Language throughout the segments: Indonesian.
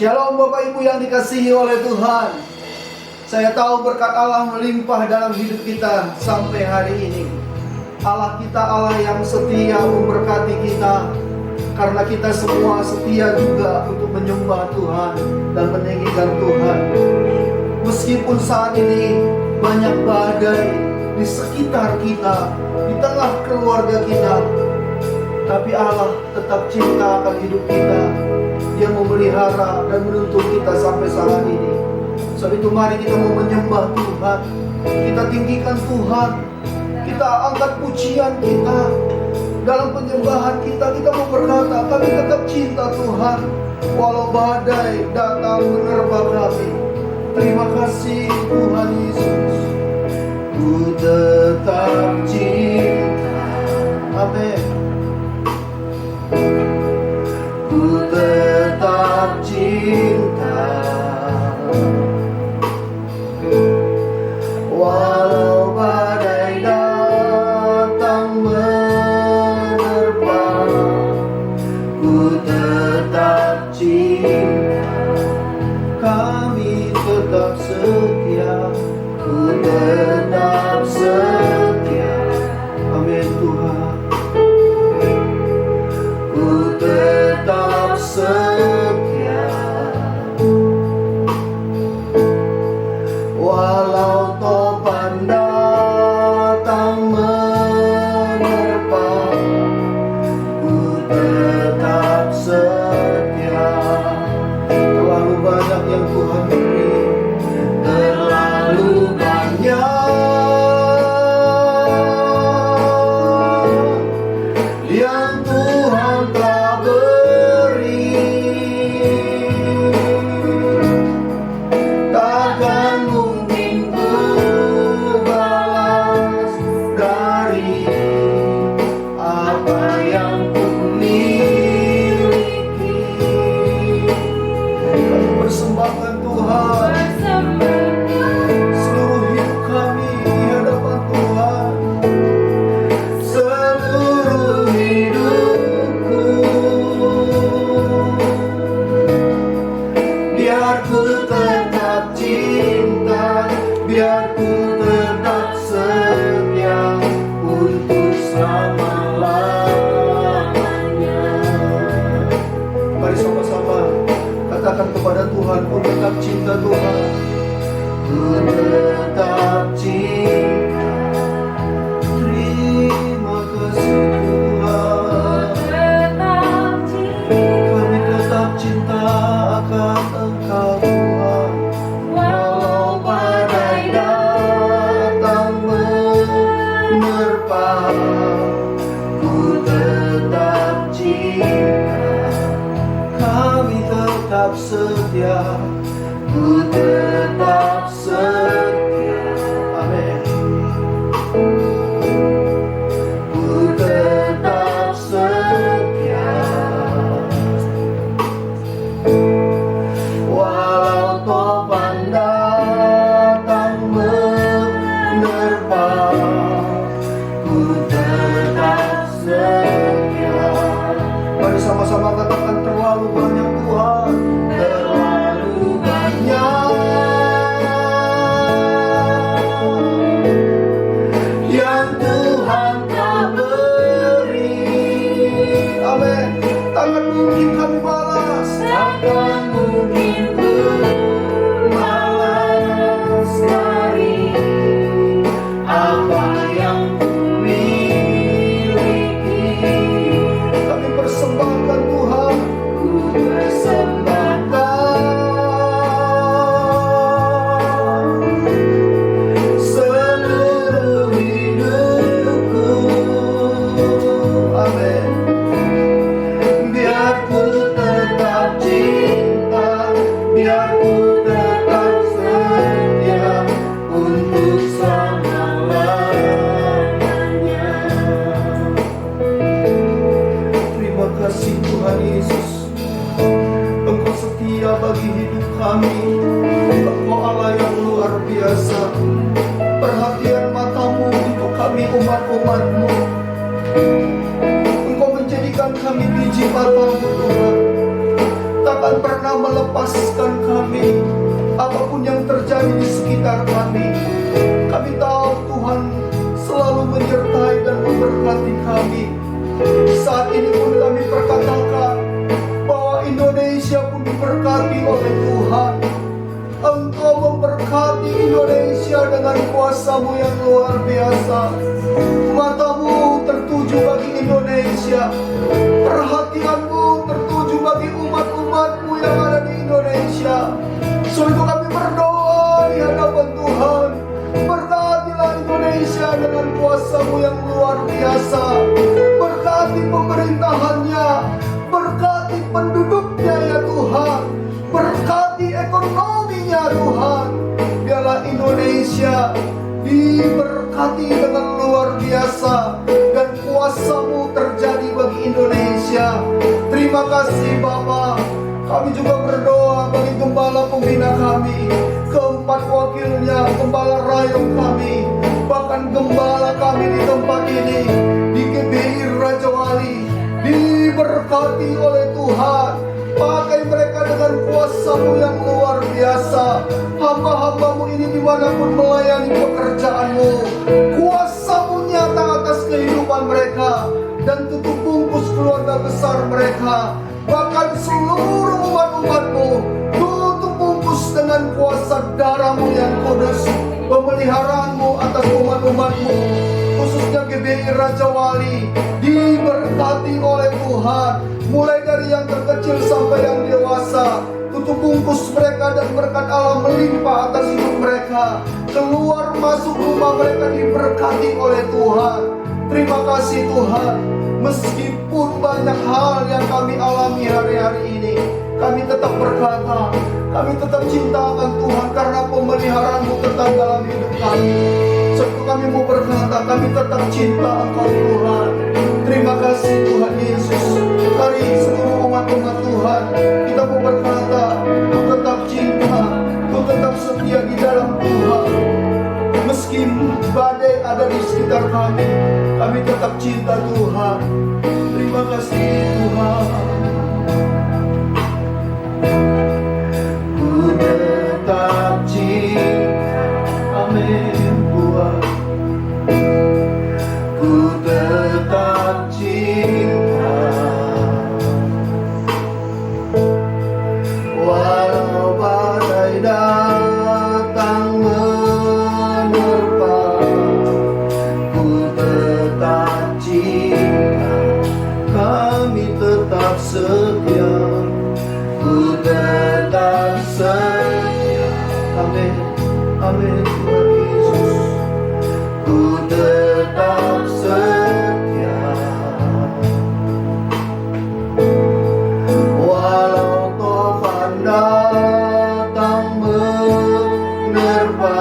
Shalom Bapak Ibu yang dikasihi oleh Tuhan. Saya tahu berkat Allah melimpah dalam hidup kita sampai hari ini. Allah kita Allah yang setia memberkati kita, karena kita semua setia juga untuk menyembah Tuhan dan meninggikan Tuhan. Meskipun saat ini banyak badai di sekitar kita, di tengah keluarga kita, tapi Allah tetap cinta akan hidup kita. Dia memelihara dan menuntun kita sampai saat ini. Sebab itu mari kita mau menyembah Tuhan, kita tinggikan Tuhan, kita angkat pujian kita. Dalam penyembahan kita mau berkata, kami tetap cinta Tuhan walau badai datang menerpa kami. Terima kasih Tuhan Yesus. Ku tetap cinta. Amin. Ku tetap cinta walau badai datang menerpa. Ku tetap cinta, kami tetap setia. Ku tetap setia. Amin Tuhan. Ku tetap setia walau topan datang menerpa. Ku tetap setia. Terlalu banyak yang Tuhan beri, terlalu banyak yang Tuhan telah beri. Takkan mungkin ku balas dari apa yang ku miliki. Kami persembahkan Tuhan seluruh hidup kami di hadapan Tuhan. Seluruh hidupku, biar ku tetap cinta, biar ku tetap setia untuk selama-lamanya. Mari sama-sama katakan kepada Tuhan, ku tetap cinta Tuhan. Ku tetap cinta. Terima kasih Tuhan. Kami tetap cinta akan Engkau Tuhan. Walau badai datang menerpa, ku tetap cinta. Kami tetap setia. Ku tetap setia. Amin. Ku tetap setia walau topan datang menerpa. Ku tetap setia. Mari sama-sama katakan, terlalu banyak Tuhan, terlalu banyak yang Tuhan telah beri. Amin. Takkan mungkin kami balas, takkan mungkin ku balas dari apa yang ku miliki. Kami persembahkan Tuhan, ku persembahkan seluruh hidupku. Amin. Biar ku tetap cinta, biar ku tetap setia untuk selama-lamanya. Terima kasih Tuhan Yesus, Engkau setia bagi hidup kami. Engkau Allah yang luar biasa. Perhatian matamu untuk kami umat-umat-Mu. Engkau menjadikan kami biji matamu Tuhan. Tak Takkan pernah melepaskan kami apapun yang terjadi di sekitar kami. Kami tahu Tuhan selalu menyertai dan memberkati kami. Saat ini pun kami perkatakan bahwa Indonesia pun diberkati oleh Tuhan. Engkau memberkati Indonesia dengan kuasa-Mu yang luar biasa. Matamu tertuju bagi Indonesia, perhatianmu tertuju bagi umat-umat-Mu yang ada di Indonesia. Sungguh kami berdoa di hadapan Tuhan, berkatilah Indonesia dengan kuasa-Mu yang luar biasa. Berkati pemerintahannya, berkati penduduknya ya Tuhan, berkati ekonominya Tuhan. Biarlah Indonesia diberkati dengan luar biasa dan kuasa-Mu terjadi bagi Indonesia. Terima kasih Bapa. Kami juga berdoa bagi gembala pembina kami, keempat wakilnya, gembala rayong kami, bahkan gembala kami di tempat ini, di GBI Raja Wali, diberkati oleh Tuhan. Pakai mereka dengan kuasa-Mu yang luar biasa. Hamba-hamba-Mu ini dimanapun melayani pekerjaan-Mu, kuasa-Mu nyata atas kehidupan mereka dan tutup bungkus keluarga besar mereka. Bahkan seluruh umat-umat-Mu tutup bungkus dengan kuasa darah-Mu yang kudus. Pemeliharaan-Mu atas umat-umat-Mu, khususnya GBI Raja Wali, diberkati oleh Tuhan. Mulai dari yang terkecil sampai yang dewasa, tutup bungkus mereka dan berkat Allah melimpah atas hidup mereka. Keluar masuk rumah mereka diberkati oleh Tuhan. Terima kasih Tuhan. Meskipun banyak hal yang kami alami hari-hari ini, kami tetap berkata, kami tetap cinta akan Tuhan karena pemeliharaan-Mu tetap dalam hidup kami. Sebab kami mau berkata, kami tetap cinta Engkau Tuhan. Terima kasih Tuhan Yesus. Mari seluruh umat-umat Tuhan, kita mau berkata, untuk tetap cinta, untuk tetap setia di dalam Tuhan. Meski badai ada di sekitar kami tetap cinta Tuhan. Terima kasih Tuhan. Ku tetap cinta, amin Tuhan. Ku tetap cinta, walau badai datang menerpa. Ku tetap cinta, kami tetap setia. Ku tetap setia, amin, amin Tuhan Yesus. Ku tetap setia, walau topan datang menerpa.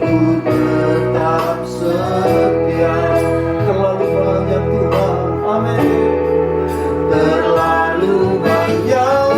Ku tetap setia. Terlalu banyak Tuhan, amin. Terlalu banyak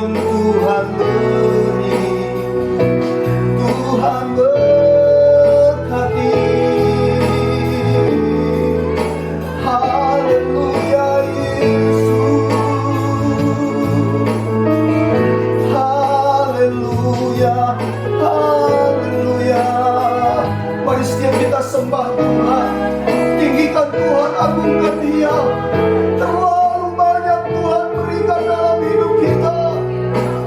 yang Tuhan beri. Tuhan berkati. Haleluya Yesus. Haleluya. Haleluya. Mari setiap kita sembah Tuhan, tinggikan Tuhan, agungkan Dia. Terlalu banyak Tuhan berikan dalam hidup kita.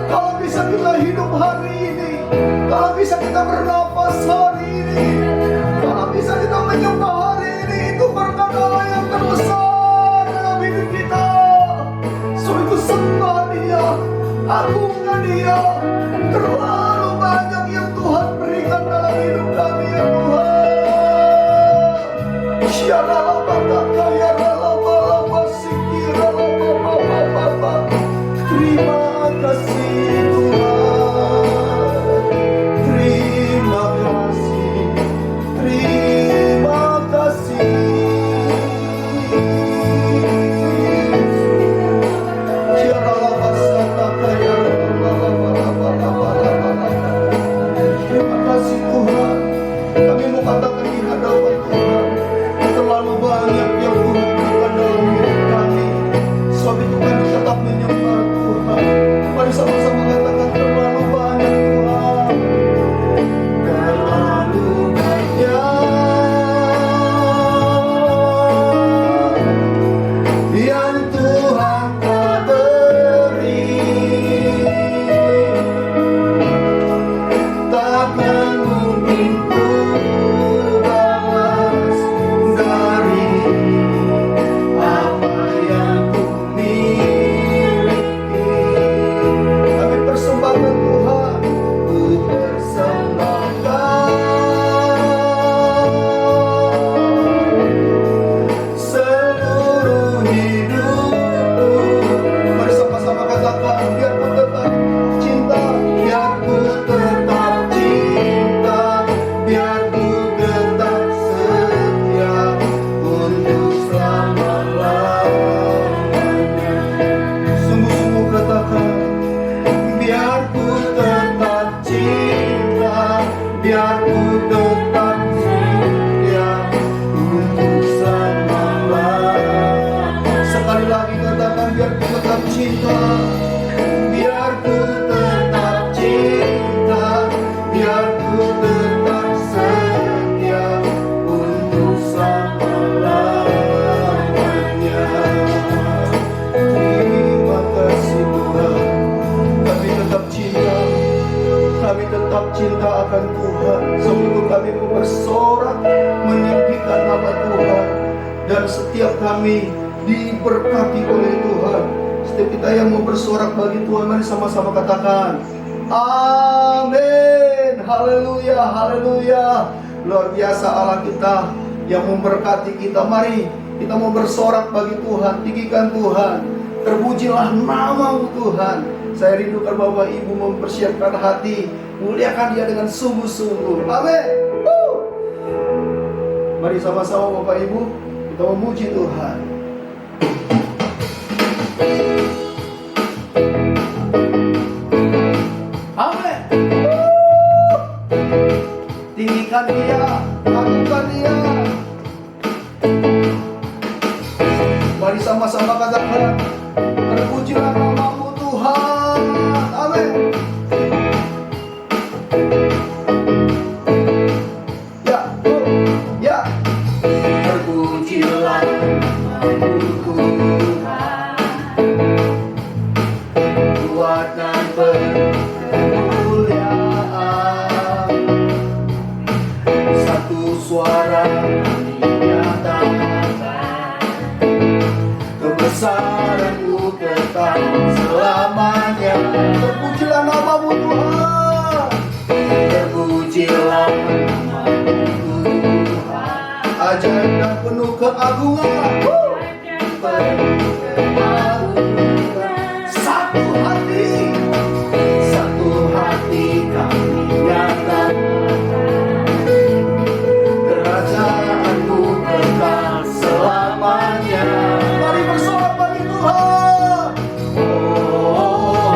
Kalau bisa kita hidup hari ini, kalau bisa kita bernapas hari ini, kalau bisa kita menyembah hari ini, itu berkat Allah yang terbesar dalam hidup kita. So itu sembah Dia, agungkan Dia. Terlalu banyak yang Tuhan berikan dalam hidup kami ya Tuhan. Terima kasih Tuhan. Terima kasih. Terima kasih. Terima kasih Tuhan. Kami mau katakan di hadapan Tuhan, terlalu banyak yang Tuhan berikan dalam hidup kami. Sebab itu kami tetap menyembah Tuhan. Mari sama-sama katakan terlalu banyak Tuhan. Terlalu banyak yang Tuhan telah beri. Takkan mungkin ku balas dari apa yang ku miliki. Kami persembahkan Tuhan, ku persembahkan seluruh hidupku. Mari sama-sama katakan, biar ku tetap cinta, biar ku tetap cinta, biar ku tetap setia untuk selama-lamanya. Sungguh-sungguh katakan, biar ku tetap cinta, biar ku tetap setia untuk selama-lamanya. Sekali lagi katakan, biar ku tetap cinta, biar ku tetap cinta, biar ku tetap setia untuk selama-lamanya. Terima kasih Tuhan. Kami tetap cinta, kami tetap cinta akan Tuhan. Sebab itu kami mau bersorak meninggikan nama Tuhan. Dan setiap kami diberkati oleh Tuhan. Setiap kita yang mau bersorak bagi Tuhan, mari sama-sama katakan amin. Haleluya, haleluya. Luar biasa Allah kita yang memberkati kita. Mari kita mau bersorak bagi Tuhan, tinggikan Tuhan. Terpujilah nama-Mu Tuhan. Saya rindukan Bapak Ibu mempersiapkan hati, muliakan Dia dengan sungguh-sungguh. Amin. Mari sama-sama Bapak Ibu kita memuji Tuhan. Amin. Tinggikan Dia, agungkan Dia. Mari sama-sama katakan, terpujilah nama-Mu Tuhan. Amin. Ya, ya. Terpujilah nama-Mu Tuhan. Kuat dan berkemuliaan. Satu suara kami nyatakan, kebesaran-Mu kekal selamanya. Terpujilah nama-Mu Tuhan. Terpujilah nama-Mu Tuhan. Ajaib dan penuh keagungan. Satu hati kami nyatakan, kerajaan-Mu kekal selamanya. Mari bersorak bagi Tuhan. Oh,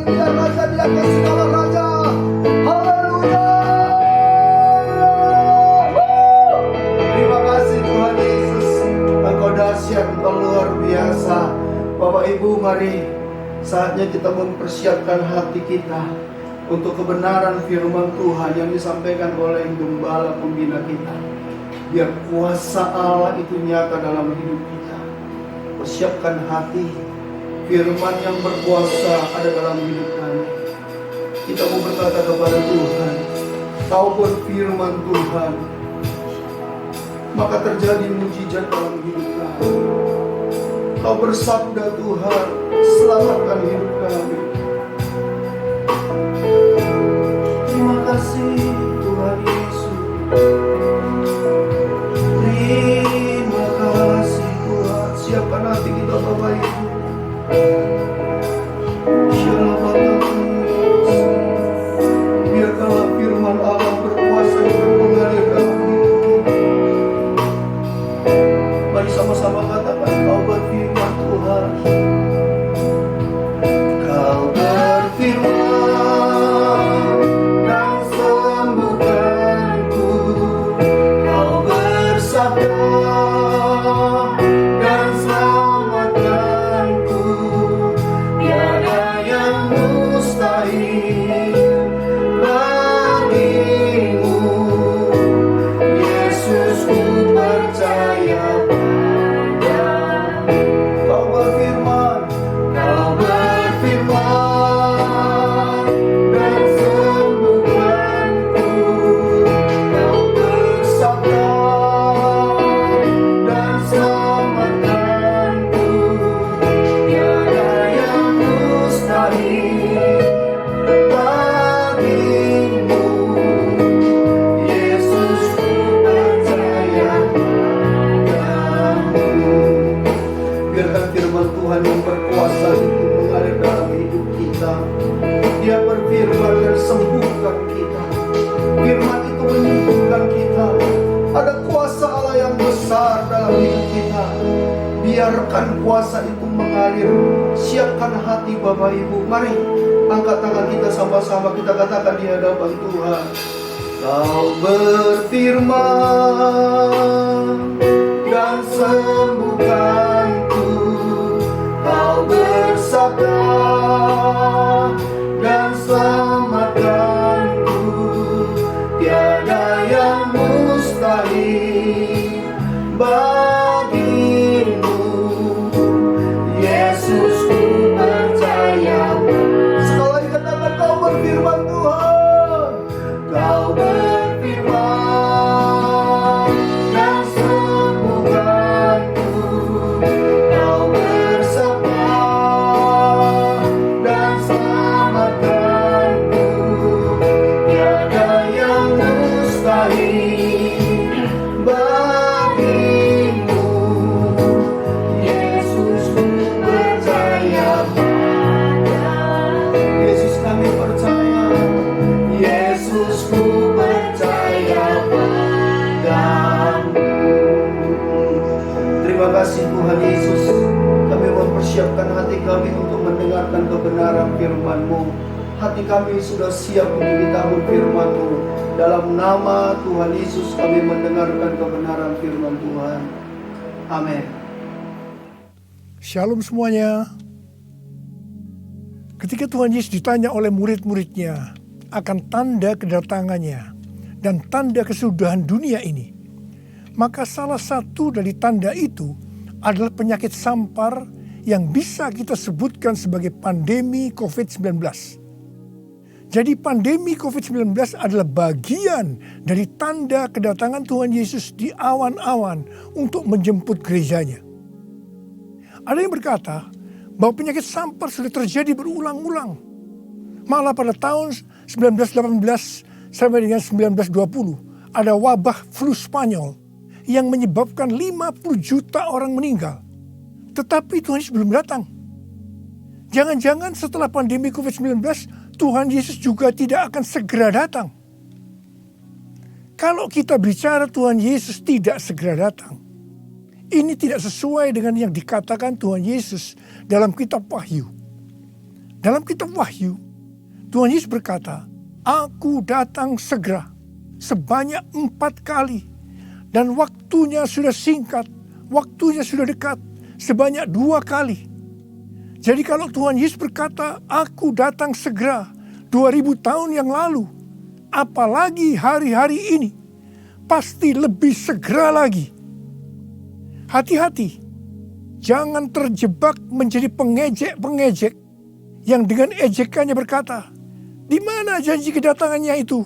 Dia Raja di atas segala raja. Haleluya. Terima kasih Tuhan Yesus. Engkau dahsyat, Engkau luar biasa. Bapak Ibu, mari saatnya kita mempersiapkan hati kita untuk kebenaran firman Tuhan yang disampaikan oleh Gembala Pembina kita. Biar kuasa Allah itu nyata dalam hidup kita. Persiapkan hati, firman yang berkuasa ada dalam hidup kami. Kita mau berkata kepada Tuhan, Kau berfirman Tuhan, maka terjadi mujizat dalam hidup kami. Kau bersabda Tuhan, selamatkan hidup kami. Terima kasih Tuhan Yesus. Terima kasih Tuhan. Siapkan hati kita Bapak Ibu. Biarkanlah firman Allah berkuasa untuk mengalir dalam hidup kita. Mari sama-sama katakan, Kau berfirman Tuhan. Kau berfirman dan sembuhkanku. Kau bersabda dan selamatkanku. Tiada yang mustahil bagimu. Yesus, ku percaya padamu. Kau berfirman dan sembuhkanku. Kau bersabda dan selamatkanku. Tiada yang mustahil bagimu. Yesus, ku percaya padamu. Biarkan firman Tuhan yang berkuasa itu mengalir dalam hidup kita. Dia berfirman dan sembuhkan kita. Firman itu menyembuhkan kita. Ada kuasa Allah yang besar dalam hidup kita. Biarkan kuasa itu mengalir. Siapkan hati Bapak Ibu. Mari angkat tangan kita sama-sama. Kita katakan di hadapan Tuhan. Kau berfirman dan sembuhkanku. Kau bersabda dan selamatkanku. Tiada yang mustahil bagimu. Yesus, ku percaya. Sekali lagi katakan, Kau berfirman Tuhan. Kau berfirman dan sembuhkanku. Kau bersabda dan selamatkanku. Tiada yang mustahil bagimu. Yesus, ku percaya padamu. Yesus, kami percaya. Yesus, ku percaya padamu. Terima kasih Tuhan Yesus. Kami mempersiapkan hati kami untuk mendengarkan kebenaran firman-Mu. Hati kami sudah siap untuk ditahun firman-Mu. Dalam nama Tuhan Yesus kami mendengarkan kebenaran firman Tuhan. Amin. Shalom semuanya. Ketika Tuhan Yesus ditanya oleh murid-muridnya akan tanda kedatangannya dan tanda kesudahan dunia ini, maka salah satu dari tanda itu adalah penyakit sampar yang bisa kita sebutkan sebagai pandemi COVID-19. Jadi pandemi COVID-19 adalah bagian dari tanda kedatangan Tuhan Yesus di awan-awan untuk menjemput gerejanya. Ada yang berkata bahwa penyakit sampar sudah terjadi berulang-ulang. Malah pada tahun 1918 sampai dengan 1920 ada wabah flu Spanyol yang menyebabkan 50 juta orang meninggal. Tetapi Tuhan Yesus belum datang. Jangan-jangan setelah pandemi COVID-19 Tuhan Yesus juga tidak akan segera datang. Kalau kita bicara Tuhan Yesus tidak segera datang, ini tidak sesuai dengan yang dikatakan Tuhan Yesus dalam kitab Wahyu. Dalam kitab Wahyu, Tuhan Yesus berkata, "Aku datang segera," sebanyak 4 kali. Dan waktunya sudah singkat, waktunya sudah dekat, sebanyak 2 kali. Jadi kalau Tuhan Yesus berkata, "Aku datang segera," 2000 tahun yang lalu, apalagi hari-hari ini, pasti lebih segera lagi. Hati-hati, jangan terjebak menjadi pengejek-pengejek yang dengan ejekannya berkata, "Di mana janji kedatangannya itu?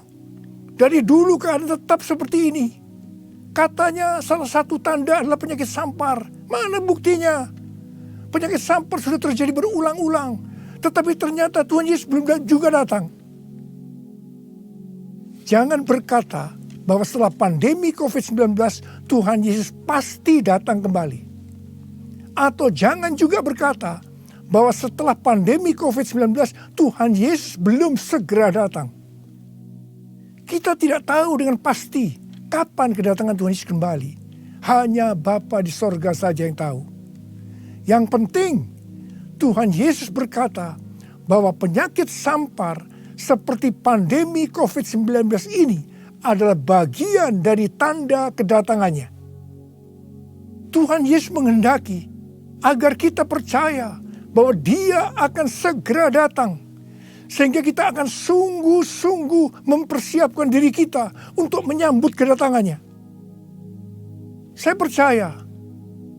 Dari dulu keadaan tetap seperti ini. Katanya salah satu tanda adalah penyakit sampar. Mana buktinya? Penyakit sampar sudah terjadi berulang-ulang. Tetapi ternyata Tuhan Yesus belum juga datang." Jangan berkata bahwa setelah pandemi COVID-19 Tuhan Yesus pasti datang kembali. Atau jangan juga berkata bahwa setelah pandemi COVID-19 Tuhan Yesus belum segera datang. Kita tidak tahu dengan pasti kapan kedatangan Tuhan Yesus kembali. Hanya Bapa di sorga saja yang tahu. Yang penting Tuhan Yesus berkata bahwa penyakit sampar seperti pandemi COVID-19 ini adalah bagian dari tanda kedatangannya. Tuhan Yesus menghendaki agar kita percaya bahwa Dia akan segera datang. Sehingga kita akan sungguh-sungguh mempersiapkan diri kita untuk menyambut kedatangannya. Saya percaya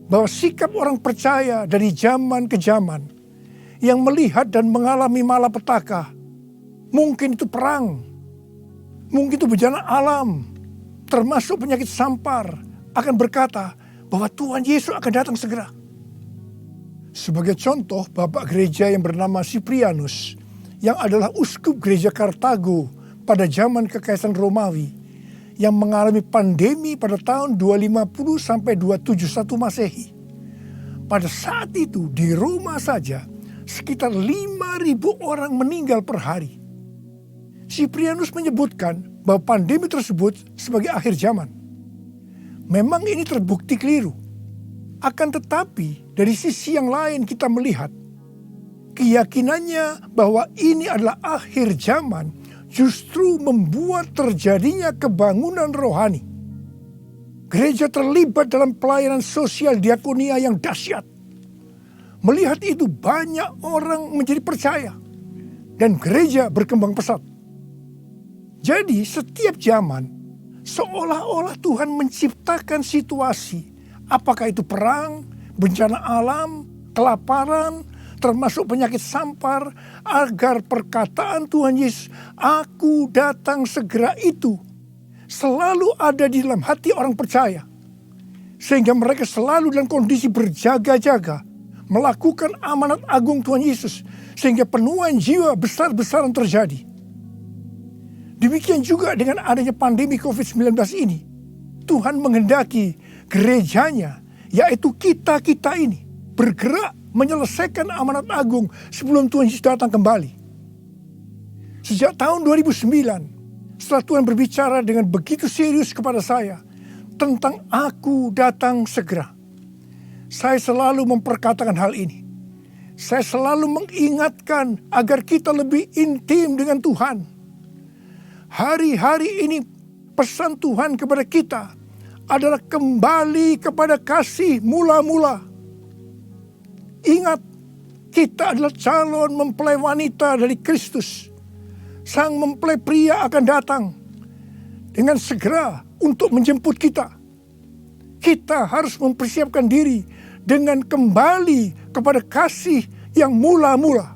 bahwa sikap orang percaya dari zaman ke zaman yang melihat dan mengalami malapetaka, mungkin itu perang, mungkin itu bencana alam, termasuk penyakit sampar, akan berkata bahwa Tuhan Yesus akan datang segera. Sebagai contoh, Bapak Gereja yang bernama Cyprianus, yang adalah uskup gereja Kartago pada zaman Kekaisaran Romawi, yang mengalami pandemi pada tahun 250 sampai 271 Masehi. Pada saat itu di Roma saja sekitar 5.000 orang meninggal per hari. Cyprianus menyebutkan bahwa pandemi tersebut sebagai akhir zaman. Memang ini terbukti keliru. Akan tetapi dari sisi yang lain kita melihat keyakinannya bahwa ini adalah akhir zaman justru membuat terjadinya kebangunan rohani. Gereja terlibat dalam pelayanan sosial diakonia yang dahsyat. Melihat itu banyak orang menjadi percaya dan gereja berkembang pesat. Jadi setiap zaman seolah-olah Tuhan menciptakan situasi, apakah itu perang, bencana alam, kelaparan, termasuk penyakit sampar, agar perkataan Tuhan Yesus, "Aku datang segera" itu selalu ada di dalam hati orang percaya. Sehingga mereka selalu dalam kondisi berjaga-jaga, melakukan amanat agung Tuhan Yesus, sehingga penuaian jiwa besar-besaran terjadi. Demikian juga dengan adanya pandemi COVID-19 ini, Tuhan menghendaki gerejanya, yaitu kita-kita ini, bergerak menyelesaikan amanat agung sebelum Tuhan Yesus datang kembali. Sejak tahun 2009, setelah Tuhan berbicara dengan begitu serius kepada saya tentang "Aku datang segera", saya selalu memperkatakan hal ini. Saya selalu mengingatkan agar kita lebih intim dengan Tuhan. Hari-hari ini pesan Tuhan kepada kita adalah kembali kepada kasih mula-mula. Ingat, kita adalah calon mempelai wanita dari Kristus. Sang mempelai pria akan datang dengan segera untuk menjemput kita. Kita harus mempersiapkan diri dengan kembali kepada kasih yang mula-mula.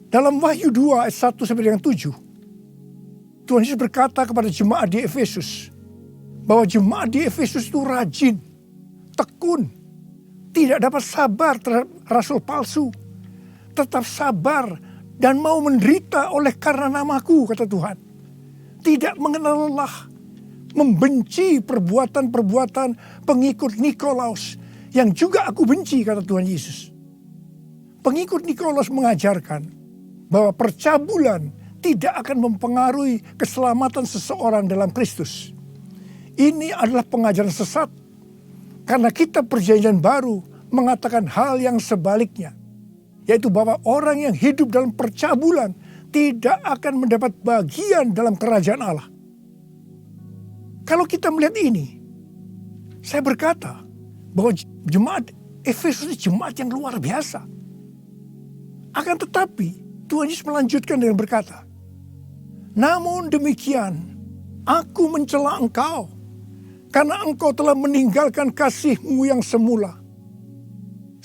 Dalam Wahyu 2 ayat 1 sampai dengan 7, Tuhan Yesus berkata kepada jemaat di Efesus bahwa jemaat di Efesus itu rajin, tekun, tidak dapat sabar terhadap rasul palsu, tetap sabar dan mau menderita oleh karena namaku, kata Tuhan. Tidak mengenal lelah, membenci perbuatan-perbuatan pengikut Nikolaus yang juga aku benci, kata Tuhan Yesus. Pengikut Nikolaus mengajarkan bahwa percabulan tidak akan mempengaruhi keselamatan seseorang dalam Kristus. Ini adalah pengajaran sesat, karena kitab Perjanjian Baru mengatakan hal yang sebaliknya. yaitu bahwa orang yang hidup dalam percabulan tidak akan mendapat bagian dalam kerajaan Allah. Kalau kita melihat ini, saya berkata bahwa jemaat Efesus jemaat yang luar biasa. Akan tetapi Tuhan Yesus melanjutkan dengan berkata, namun demikian aku mencela engkau karena engkau telah meninggalkan kasih-Mu yang semula.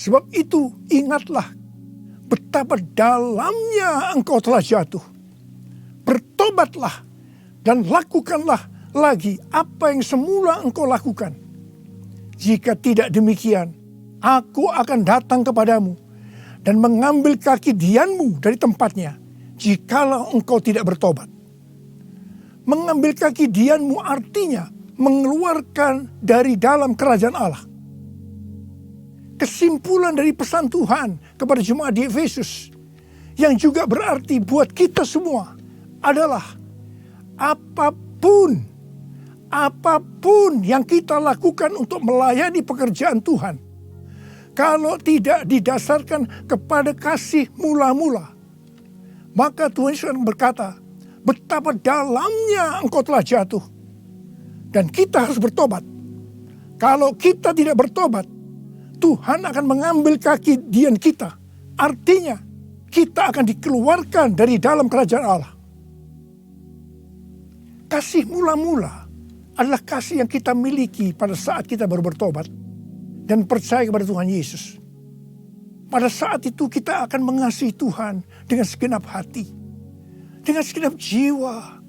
Sebab itu ingatlah betapa dalamnya engkau telah jatuh. Bertobatlah dan lakukanlah lagi apa yang semula engkau lakukan. Jika tidak demikian, aku akan datang kepadamu dan mengambil kaki dianmu dari tempatnya, jikalau engkau tidak bertobat. Mengambil kaki dianmu artinya mengeluarkan dari dalam kerajaan Allah. Kesimpulan dari pesan Tuhan kepada jemaat di Efesus, yang juga berarti buat kita semua, adalah apapun yang kita lakukan untuk melayani pekerjaan Tuhan, kalau tidak didasarkan kepada kasih mula-mula, maka Tuhan Yesus berkata, betapa dalamnya engkau telah jatuh. Dan kita harus bertobat. Kalau kita tidak bertobat, Tuhan akan mengambil kaki dian kita. Artinya, kita akan dikeluarkan dari dalam kerajaan Allah. Kasih mula-mula adalah kasih yang kita miliki pada saat kita baru bertobat dan percaya kepada Tuhan Yesus. Pada saat itu kita akan mengasihi Tuhan dengan segenap hati, dengan segenap jiwa,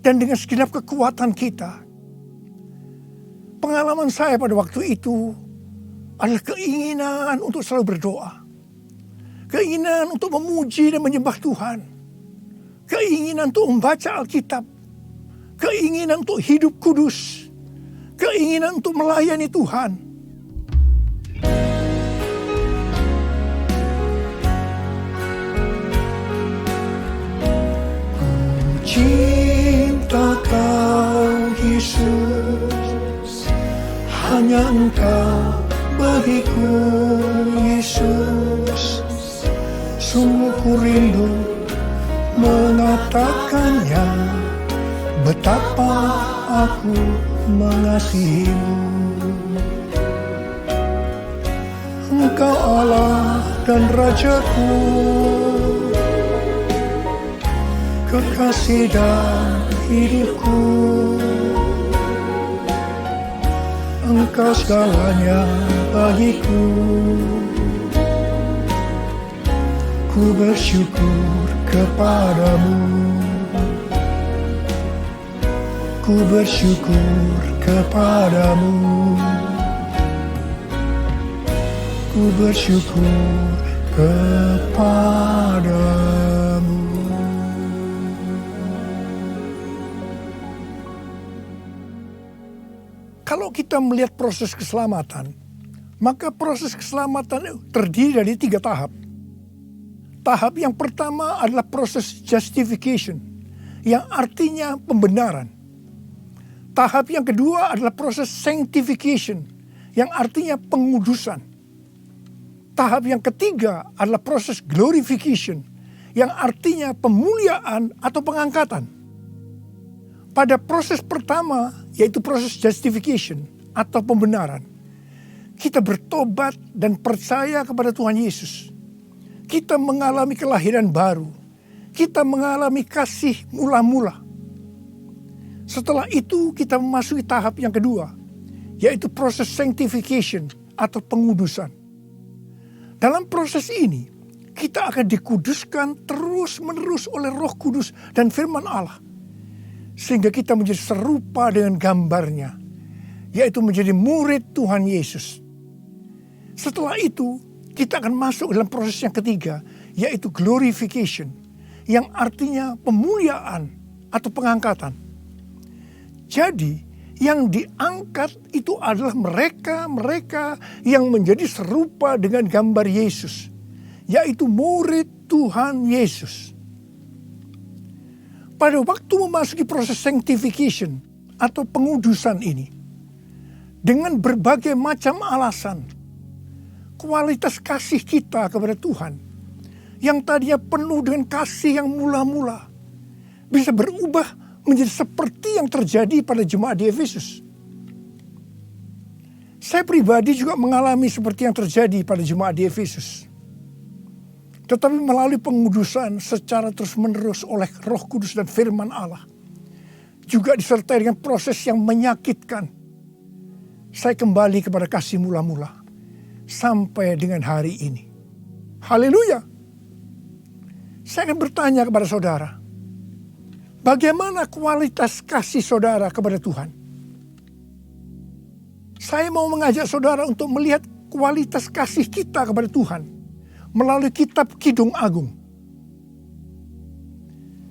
dan dengan segenap kekuatan kita. Pengalaman saya pada waktu itu adalah keinginan untuk selalu berdoa. Keinginan untuk memuji dan menyembah Tuhan. Keinginan untuk membaca Alkitab. Keinginan untuk hidup kudus. Keinginan untuk melayani Tuhan. Ku cinta Kau Yesus, hanya Engkau bagiku Yesus. Sungguh ku rindu mengatakannya, betapa aku mengasihimu. Engkau Allah dan Rajaku, kekasih dan hidupku. Engkau segalanya bagiku. Ku bersyukur kepadamu. Ku bersyukur kepadamu. Ku bersyukur kepadamu. Kalau kita melihat proses keselamatan, maka proses keselamatan terdiri dari 3 tahap. Tahap yang pertama adalah proses justification, yang artinya pembenaran. Tahap yang kedua adalah proses sanctification, yang artinya pengudusan. Tahap yang ketiga adalah proses glorification, yang artinya pemuliaan atau pengangkatan. Pada proses pertama, yaitu proses justification atau pembenaran, kita bertobat dan percaya kepada Tuhan Yesus. Kita mengalami kelahiran baru. Kita mengalami kasih mula-mula. Setelah itu kita memasuki tahap yang kedua, yaitu proses sanctification atau pengudusan. Dalam proses ini, kita akan dikuduskan terus-menerus oleh Roh Kudus dan firman Allah. Sehingga kita menjadi serupa dengan gambarnya, yaitu menjadi murid Tuhan Yesus. Setelah itu, kita akan masuk dalam proses yang ketiga, yaitu glorification, yang artinya pemuliaan atau pengangkatan. Jadi, yang diangkat itu adalah mereka yang menjadi serupa dengan gambar Yesus, yaitu murid Tuhan Yesus. Pada waktu memasuki proses sanctification atau pengudusan ini, dengan berbagai macam alasan, kualitas kasih kita kepada Tuhan yang tadinya penuh dengan kasih yang mula-mula bisa berubah menjadi seperti yang terjadi pada jemaat di Efesus. Saya pribadi juga mengalami seperti yang terjadi pada jemaat di Efesus. Tetapi melalui pengudusan secara terus-menerus oleh Roh Kudus dan firman Allah, juga disertai dengan proses yang menyakitkan, saya kembali kepada kasih mula-mula sampai dengan hari ini. Haleluya. Saya akan bertanya kepada saudara, bagaimana kualitas kasih saudara kepada Tuhan? Saya mau mengajak saudara untuk melihat kualitas kasih kita kepada Tuhan melalui kitab Kidung Agung.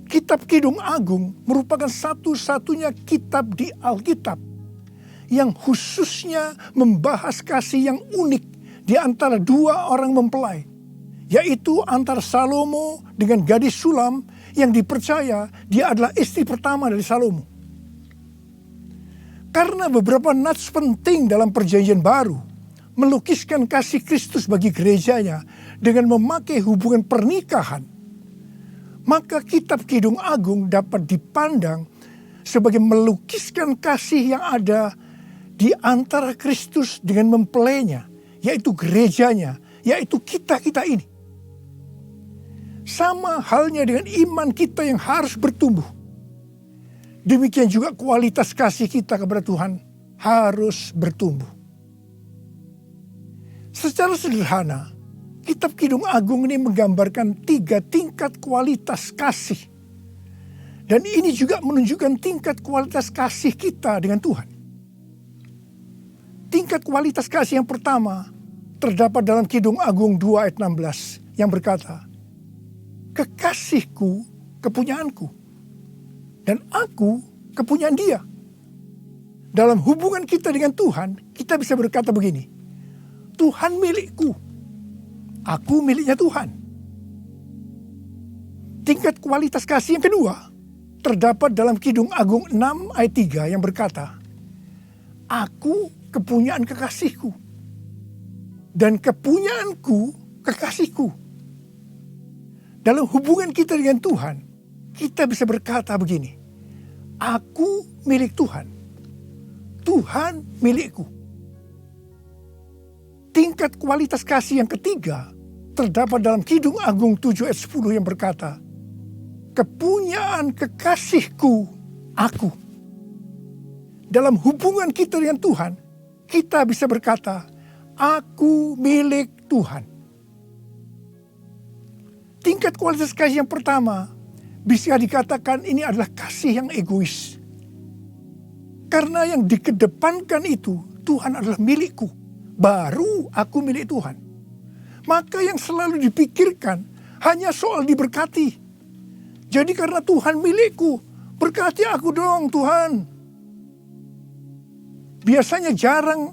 Kitab Kidung Agung merupakan satu-satunya kitab di Alkitab yang khususnya membahas kasih yang unik di antara dua orang mempelai, yaitu antara Salomo dengan gadis Sulam yang dipercaya dia adalah istri pertama dari Salomo. Karena beberapa nats penting dalam Perjanjian Baru melukiskan kasih Kristus bagi gerejanya dengan memakai hubungan pernikahan, maka kitab Kidung Agung dapat dipandang sebagai melukiskan kasih yang ada di antara Kristus dengan mempelainya, yaitu gerejanya, yaitu kita-kita ini. Sama halnya dengan iman kita yang harus bertumbuh. Demikian juga kualitas kasih kita kepada Tuhan harus bertumbuh. Secara sederhana, kitab Kidung Agung ini menggambarkan 3 tingkat kualitas kasih. Dan ini juga menunjukkan tingkat kualitas kasih kita dengan Tuhan. Tingkat kualitas kasih yang pertama terdapat dalam Kidung Agung 2 ayat 16 yang berkata, "Kekasihku kepunyaanku, dan aku kepunyaan dia." Dalam hubungan kita dengan Tuhan, kita bisa berkata begini, Tuhan milikku, aku miliknya Tuhan. Tingkat kualitas kasih yang kedua terdapat dalam Kidung Agung 6 ayat 3 yang berkata, "Aku kepunyaan kekasihku, dan kepunyaanku kekasihku." Dalam hubungan kita dengan Tuhan, kita bisa berkata begini, aku milik Tuhan, Tuhan milikku. Tingkat kualitas kasih yang ketiga terdapat dalam Kidung Agung 7 ayat 10 yang berkata, "Kepunyaan kekasihku aku." Dalam hubungan kita dengan Tuhan, kita bisa berkata, aku milik Tuhan. Tingkat kualitas kasih yang pertama bisa dikatakan ini adalah kasih yang egois. Karena yang dikedepankan itu, Tuhan adalah milikku, baru aku milik Tuhan. Maka yang selalu dipikirkan hanya soal diberkati. Jadi karena Tuhan milikku, berkati aku dong Tuhan. Biasanya jarang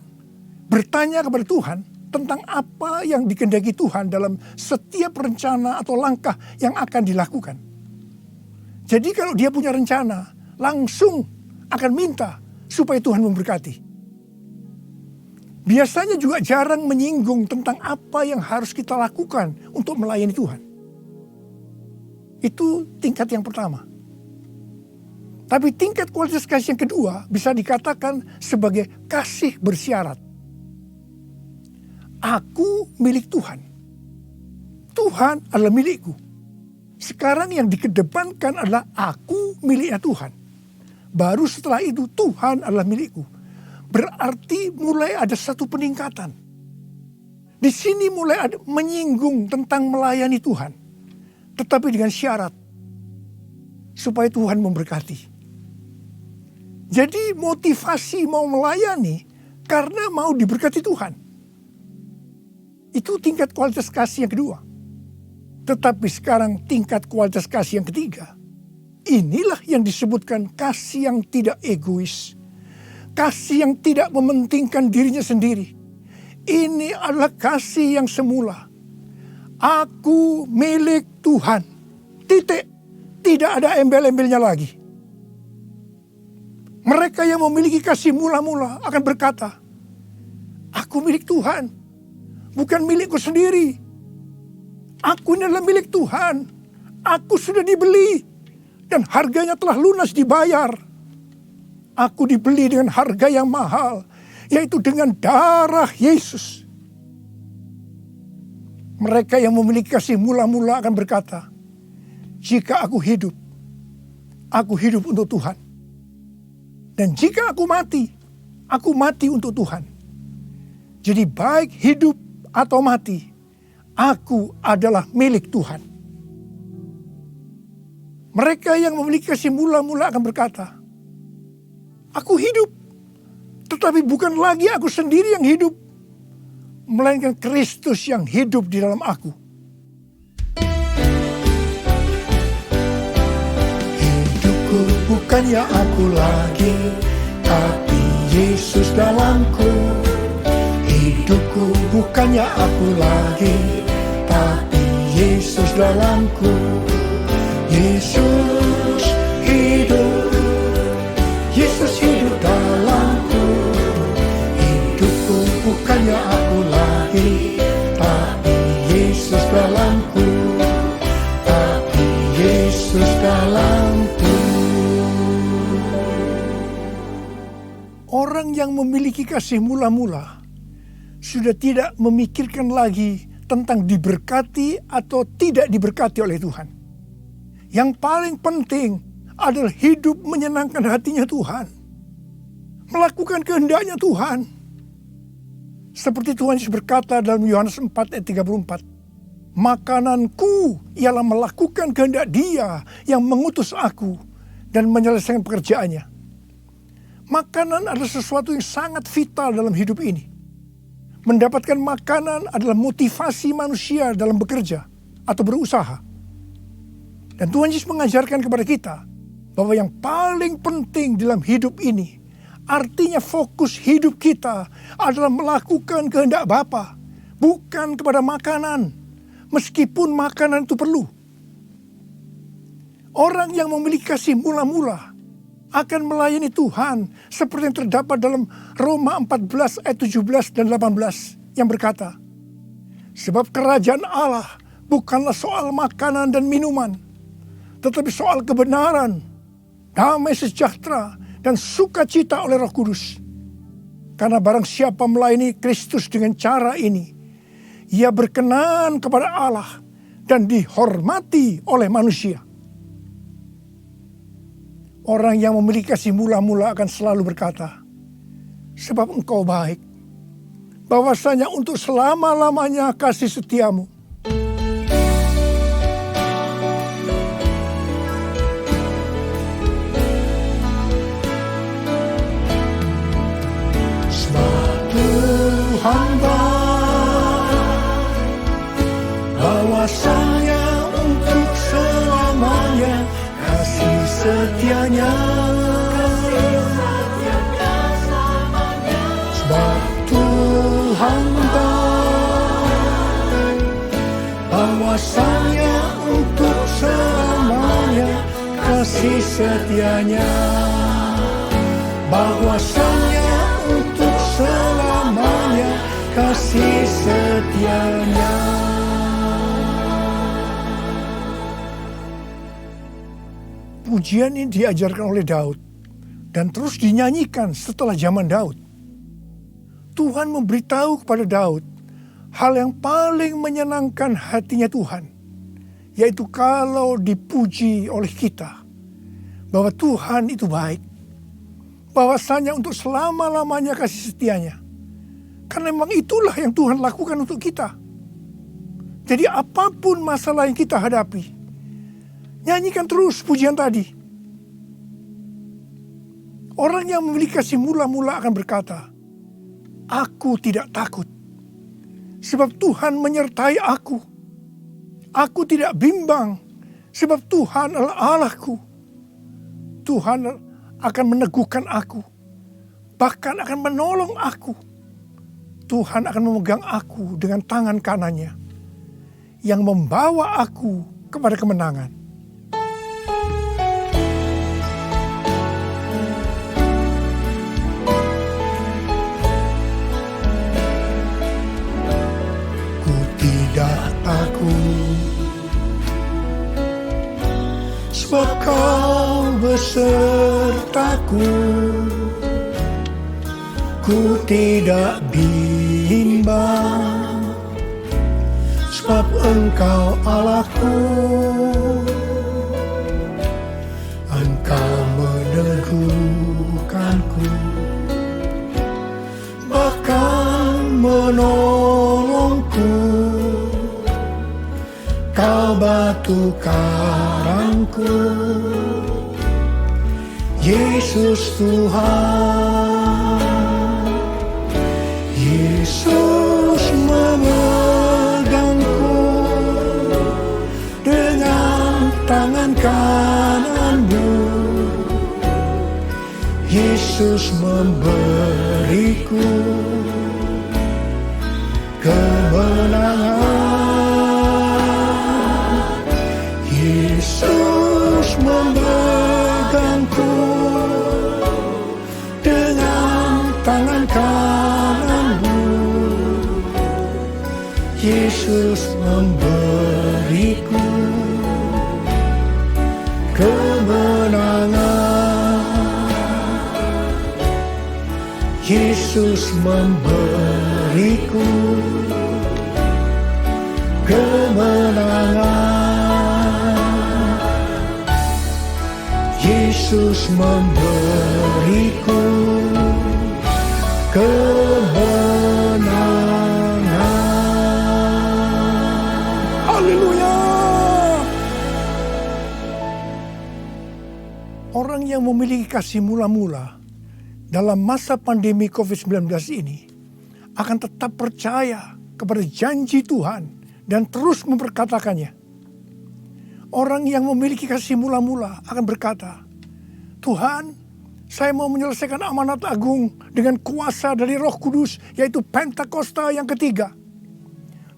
bertanya kepada Tuhan tentang apa yang dikehendaki Tuhan dalam setiap rencana atau langkah yang akan dilakukan. Jadi kalau dia punya rencana, langsung akan minta supaya Tuhan memberkati. Biasanya juga jarang menyinggung tentang apa yang harus kita lakukan untuk melayani Tuhan. Itu tingkat yang pertama. Tapi tingkat kualitas kasih yang kedua bisa dikatakan sebagai kasih bersyarat. Aku milik Tuhan. Tuhan adalah milikku. Sekarang yang dikedepankan adalah aku miliknya Tuhan. Baru setelah itu Tuhan adalah milikku. Berarti mulai ada satu peningkatan. Di sini mulai ada menyinggung tentang melayani Tuhan. Tetapi dengan syarat. Supaya Tuhan memberkati. Jadi motivasi mau melayani karena mau diberkati Tuhan. Itu tingkat kualitas kasih yang kedua. Tetapi sekarang tingkat kualitas kasih yang ketiga. Inilah yang disebutkan kasih yang tidak egois. Kasih yang tidak mementingkan dirinya sendiri. Ini adalah kasih yang semula. Aku milik Tuhan. Titik. Tidak ada embel-embelnya lagi. Mereka yang memiliki kasih mula-mula akan berkata, aku milik Tuhan. Bukan milikku sendiri. Aku ini adalah milik Tuhan. Aku sudah dibeli dan harganya telah lunas dibayar. Aku dibeli dengan harga yang mahal, yaitu dengan darah Yesus. Mereka yang memiliki kasih mula-mula akan berkata, jika aku hidup untuk Tuhan. Dan jika aku mati untuk Tuhan. Jadi baik hidup atau mati, aku adalah milik Tuhan. Mereka yang memiliki kasih mula-mula akan berkata, aku hidup, tetapi bukan lagi aku sendiri yang hidup, melainkan Kristus yang hidup di dalam aku. Hidupku bukannya aku lagi, tapi Yesus dalamku. Hidupku bukannya aku lagi, tapi Yesus dalamku. Yesus hidup, Yesus hidup dalamku. Hidupku bukannya aku lagi, tapi Yesus dalamku, tapi Yesus dalamku. Orang yang memiliki kasih mula-mula sudah tidak memikirkan lagi tentang diberkati atau tidak diberkati oleh Tuhan. Yang paling penting adalah hidup menyenangkan hatinya Tuhan. Melakukan kehendaknya Tuhan. Seperti Tuhan Yesus berkata dalam Yohanes 4 ayat 34. Makananku ialah melakukan kehendak Dia yang mengutus aku dan menyelesaikan pekerjaannya. Makanan adalah sesuatu yang sangat vital dalam hidup ini. Mendapatkan makanan adalah motivasi manusia dalam bekerja atau berusaha. Dan Tuhan Yesus mengajarkan kepada kita bahwa yang paling penting dalam hidup ini, artinya fokus hidup kita adalah melakukan kehendak Bapa, bukan kepada makanan, meskipun makanan itu perlu. Orang yang memiliki kasih mula-mula akan melayani Tuhan seperti yang terdapat dalam Roma 14 ayat 17 dan 18 yang berkata, sebab kerajaan Allah bukanlah soal makanan dan minuman, tetapi soal kebenaran, damai sejahtera, dan sukacita oleh Roh Kudus. Karena barang siapa melayani Kristus dengan cara ini, ia berkenan kepada Allah dan dihormati oleh manusia. Orang yang memiliki kasih mula-mula akan selalu berkata, sebab engkau baik, bahwasanya untuk selama-lamanya kasih setiamu. Hamba bahwasanya untuk selamanya kasih setianya. Sebab Tuhan bahwasanya untuk selamanya kasih setianya. Bahwasanya untuk selamanya kasih setianya. Pujian ini diajarkan oleh Daud dan terus dinyanyikan setelah zaman Daud. Tuhan memberitahu kepada Daud hal yang paling menyenangkan hatinya Tuhan, yaitu kalau dipuji oleh kita bahwa Tuhan itu baik. Bahwasanya untuk selama-lamanya kasih setianya. Karena memang itulah yang Tuhan lakukan untuk kita. Jadi apapun masalah yang kita hadapi, nyanyikan terus pujian tadi. Orang yang memiliki kasih mula-mula akan berkata, aku tidak takut. Sebab Tuhan menyertai aku. Aku tidak bimbang. Sebab Tuhan adalah Allahku. Tuhan akan meneguhkan aku, bahkan akan menolong aku. Tuhan akan memegang aku dengan tangan kanannya, yang membawa aku kepada kemenangan. Ku tidak takut sertaku, ku tidak bimbang, sebab Engkau Allahku. Engkau meneguhkanku, bahkan menolongku. Kau batu karangku, Yesus Tuhan. Yesus memegangku dengan tangan kanan-Mu. Yesus memberiku kemenangan. Yesus memegangku dengan tangan kanan-Mu. Yesus memberiku kemenangan. Yesus memberiku kemenangan. Yesus memberiku kemenangan. Haleluya. Orang yang memiliki kasih mula-mula dalam masa pandemi COVID-19 ini akan tetap percaya kepada janji Tuhan dan terus memperkatakannya. Orang yang memiliki kasih mula-mula akan berkata, Tuhan, saya mau menyelesaikan amanat agung dengan kuasa dari Roh Kudus, yaitu Pentakosta yang ketiga.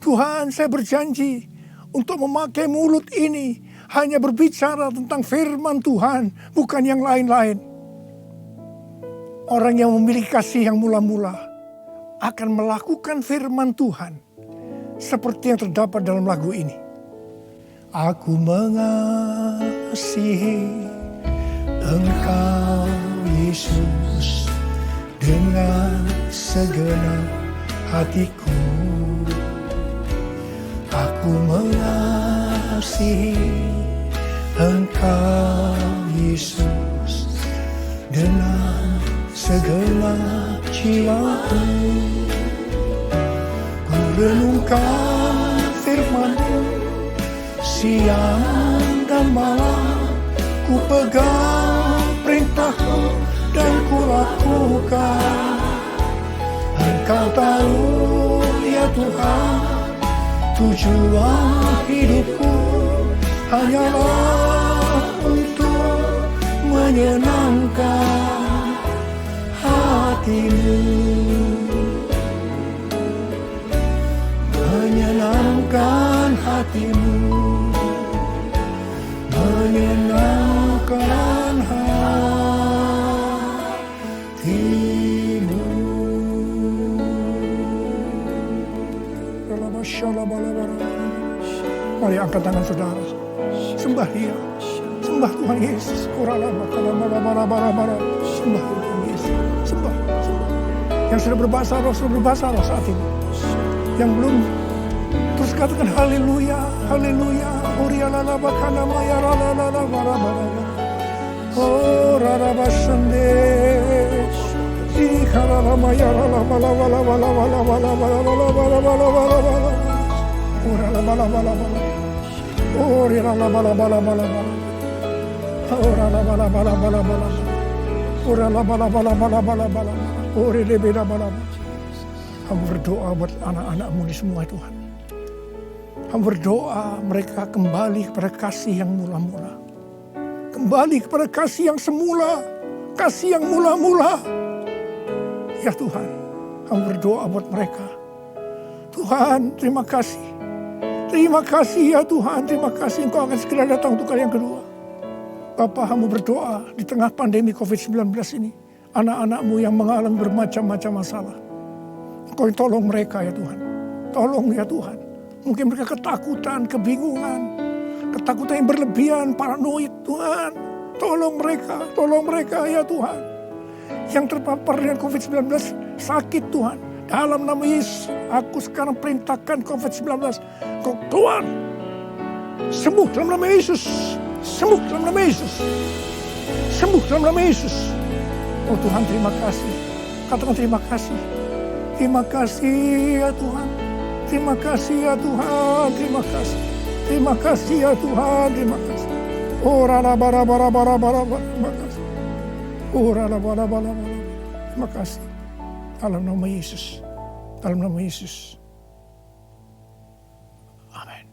Tuhan, saya berjanji untuk memakai mulut ini hanya berbicara tentang firman Tuhan, bukan yang lain-lain. Orang yang memiliki kasih yang mula-mula akan melakukan firman Tuhan seperti yang terdapat dalam lagu ini. Aku mengasihi Engkau Yesus dengan segenap hatiku. Aku mengasihi Engkau Yesus dengan segenap jiwaku. Ku renungkan firman-Mu siang dan malam, ku pegang perintah-Mu dan ku lakukan. Engkau tahu ya Tuhan, tujuan hidupku hanyalah untuk menyenangkan hati-Mu. Menyenangkan hati-Mu, menyenangkan hati-Mu. Mari angkat tangan saudara, sembah Dia, sembah Tuhan Yesus. Sembah Tuhan Yesus, sembah. Yang sudah berbahasa roh saat ini. Yang belum, terus katakan haleluya, haleluya. Orialala bakana maya rala barabara. Oh raraba sende. Ikharala maya rala bala bala bala bala bala bala bala bala bala bala bala. Orala bala bala bala. Orialala bala bala bala bala. Orala bala bala bala bala. Orala bala bala bala bala bala. Orele beda bala. Hamba berdoa buat anak-anak-Mu di semua Tuhan. Hamba berdoa mereka kembali kepada kasih yang mula-mula. Kembali kepada kasih yang semula. Kasih yang mula-mula. Ya Tuhan, hamba berdoa buat mereka. Tuhan, terima kasih. Terima kasih ya Tuhan, terima kasih Engkau akan segera datang untuk kali yang kedua. Bapa, hamba berdoa di tengah pandemi COVID-19 ini. Anak-anak-Mu yang mengalami bermacam-macam masalah. Engkau tolong mereka ya Tuhan. Tolong ya Tuhan. Mungkin mereka ketakutan, kebingungan. Ketakutan yang berlebihan, paranoid Tuhan. Tolong mereka ya Tuhan. Yang terpapar dengan COVID-19 sakit Tuhan. Dalam nama Yesus, aku sekarang perintahkan COVID-19. Kau keluar. Sembuh dalam nama Yesus. Sembuh dalam nama Yesus. Sembuh dalam nama Yesus. Oh Tuhan, terima kasih. Katakan terima kasih. Terima kasih ya Tuhan. Terima kasih ya Tuhan. Terima kasih. Terima kasih ya Tuhan. Terima kasih. Oh rala bara. Terima kasih. Oh rala bara. Terima kasih. Dalam nama Yesus. Dalam nama Yesus. Amin.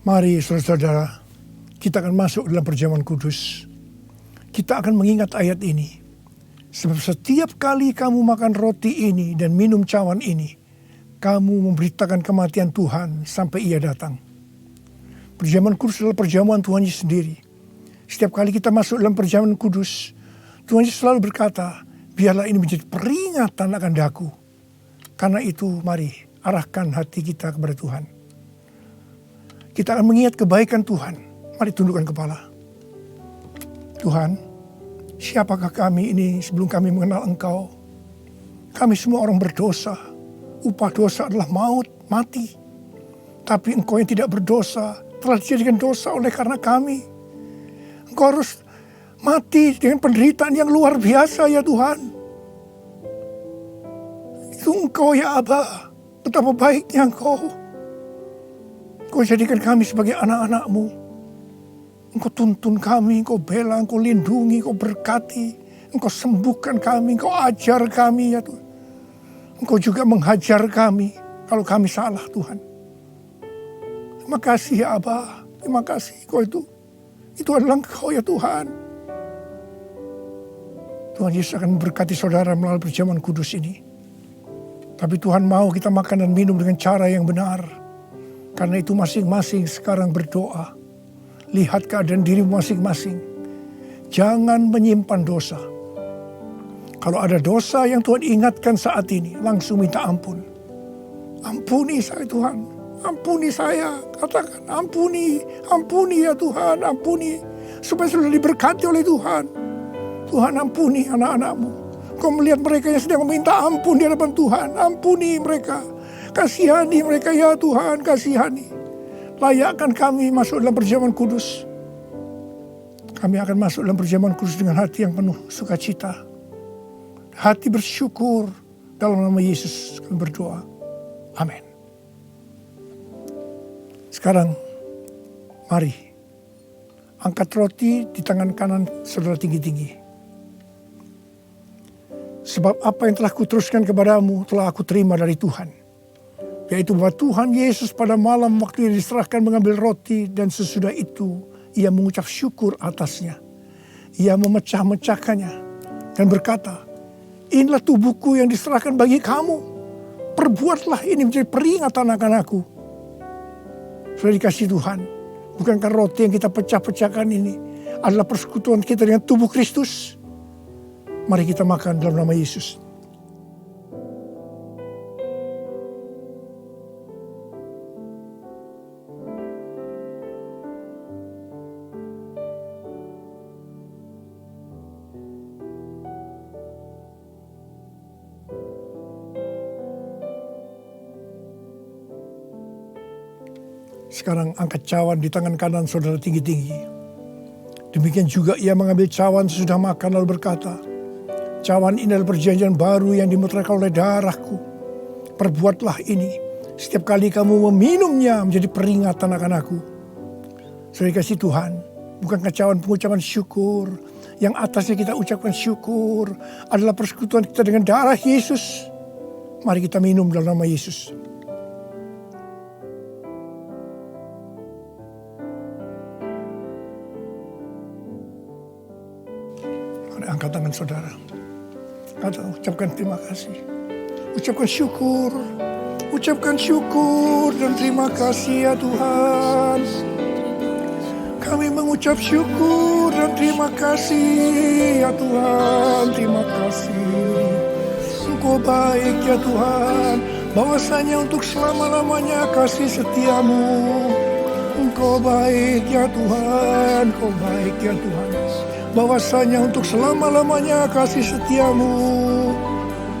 Mari saudara-saudara, kita akan masuk dalam perjamuan kudus. Kita akan mengingat ayat ini. Sebab setiap kali kamu makan roti ini dan minum cawan ini, kamu memberitakan kematian Tuhan sampai Ia datang. Perjamuan kudus adalah perjamuan Tuhan Yesus sendiri. Setiap kali kita masuk dalam perjamuan kudus, Tuhan Yesus selalu berkata, biarlah ini menjadi peringatan akan daku. Karena itu mari arahkan hati kita kepada Tuhan. Kita akan mengingat kebaikan Tuhan. Mari tundukkan kepala. Tuhan, siapakah kami ini sebelum kami mengenal Engkau? Kami semua orang berdosa. Upah dosa adalah maut, mati. Tapi Engkau yang tidak berdosa telah dijadikan dosa oleh karena kami. Engkau harus mati dengan penderitaan yang luar biasa ya Tuhan. Itu Engkau ya Aba, betapa baiknya Engkau. Engkau jadikan kami sebagai anak-anak-Mu. Engkau tuntun kami, Engkau bela, Engkau lindungi, Engkau berkati. Engkau sembuhkan kami, Engkau ajar kami ya Tuhan. Engkau juga menghajar kami kalau kami salah Tuhan. Terima kasih ya Aba, terima kasih Engkau itu adalah Engkau ya Tuhan. Tuhan Yesus akan memberkati saudara melalui perjamuan kudus ini. Tapi Tuhan mau kita makan dan minum dengan cara yang benar. Karena itu masing-masing sekarang berdoa. Lihat keadaan dirimu masing-masing. Jangan menyimpan dosa. Kalau ada dosa yang Tuhan ingatkan saat ini, langsung minta ampun. Ampuni saya Tuhan. Ampuni saya. Katakan ampuni. Ampuni ya Tuhan. Ampuni. Supaya sudah diberkati oleh Tuhan. Tuhan ampuni anak-anak-Mu. Kau melihat mereka yang sedang meminta ampun di hadapan Tuhan. Ampuni mereka. Kasihani mereka ya Tuhan. Kasihani. Layakkan kami masuk dalam perjamuan kudus. Kami akan masuk dalam perjamuan kudus dengan hati yang penuh sukacita. Hati bersyukur. Dalam nama Yesus kami berdoa. Amin. Sekarang mari angkat roti di tangan kanan saudara tinggi-tinggi. Sebab apa yang telah kuteruskan kepadamu telah aku terima dari Tuhan. Yaitu bahwa Tuhan Yesus pada malam waktu ia diserahkan mengambil roti dan sesudah itu ia mengucap syukur atasnya. Ia memecah-mecahkannya dan berkata, inilah tubuhku yang diserahkan bagi kamu. Perbuatlah ini menjadi peringatan akan aku. Sudah dikasih Tuhan. Bukankah roti yang kita pecah-pecahkan ini adalah persekutuan kita dengan tubuh Kristus? Mari kita makan dalam nama Yesus. Sekarang angkat cawan di tangan kanan saudara tinggi-tinggi. Demikian juga ia mengambil cawan sesudah makan lalu berkata, cawan ini adalah perjanjian baru yang dimeteraikan oleh darahku. Perbuatlah ini setiap kali kamu meminumnya menjadi peringatan akan aku. Saudara kasih Tuhan, bukankah cawan pengucapan syukur yang atasnya kita ucapkan syukur adalah persekutuan kita dengan darah Yesus. Mari kita minum dalam nama Yesus. Angkat tangan saudara. Ucapkan terima kasih. Ucapkan syukur. Ucapkan syukur dan terima kasih ya Tuhan. Kami mengucap syukur dan terima kasih ya Tuhan. Terima kasih. Engkau baik ya Tuhan. Bahwasanya untuk selama-lamanya kasih setiamu. Kau baik ya Tuhan, Kau baik ya Tuhan. Bahwasanya untuk selama-lamanya kasih setiamu.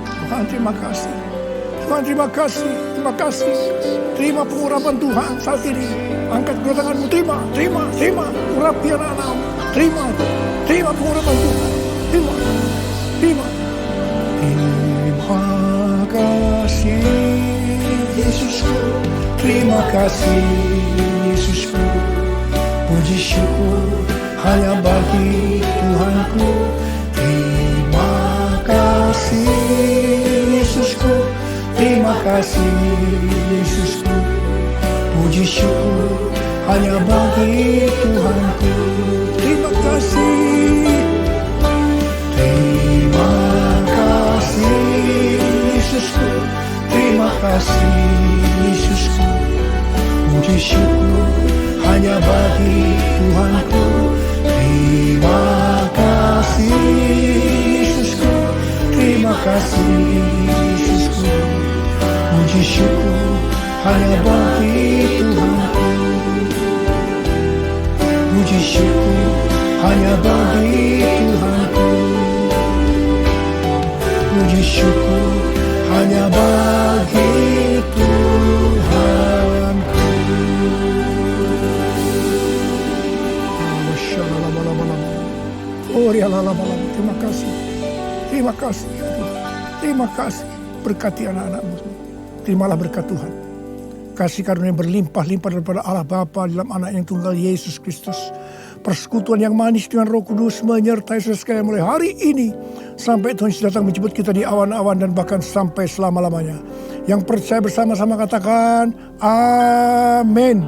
Tuhan terima kasih. Tuhan terima kasih, terima kasih. Terima pengurapan Tuhan saat ini. Angkat kedua tanganmu, terima, terima, terima. Urapi anak-anakmu, terima, terima pengurapan Tuhan. Terima, terima. Terima kasih Yesusku, terima kasih Yesusku. Puji syukur hanya bagi Tuhanku. Terima kasih Yesusku, terima kasih Yesusku. Puji syukur hanya bagi Tuhanku. Terima kasih. Terima kasih Yesusku, terima kasih Yesusku. Puji syukur hanya bagi Tuhanku. Terima kasih Yesusku, terima kasih Yesusku. Puji syukur hanya bagi Tuhanku. Puji syukur hanya bagi Tuhanku. Puji syukur hanya bagi Tuhanku. Oh, terima kasih. Terima kasih ya Tuhan. Terima kasih. Berkati anak-anakmu. Terimalah berkat Tuhan. Kasih karunia berlimpah-limpah daripada Allah Bapa dalam anak yang tunggal Yesus Kristus. Persekutuan yang manis dengan Roh Kudus menyertai saudara sekalian mulai hari ini sampai Tuhan Yesus datang menjemput kita di awan-awan dan bahkan sampai selama-lamanya. Yang percaya bersama-sama katakan amin.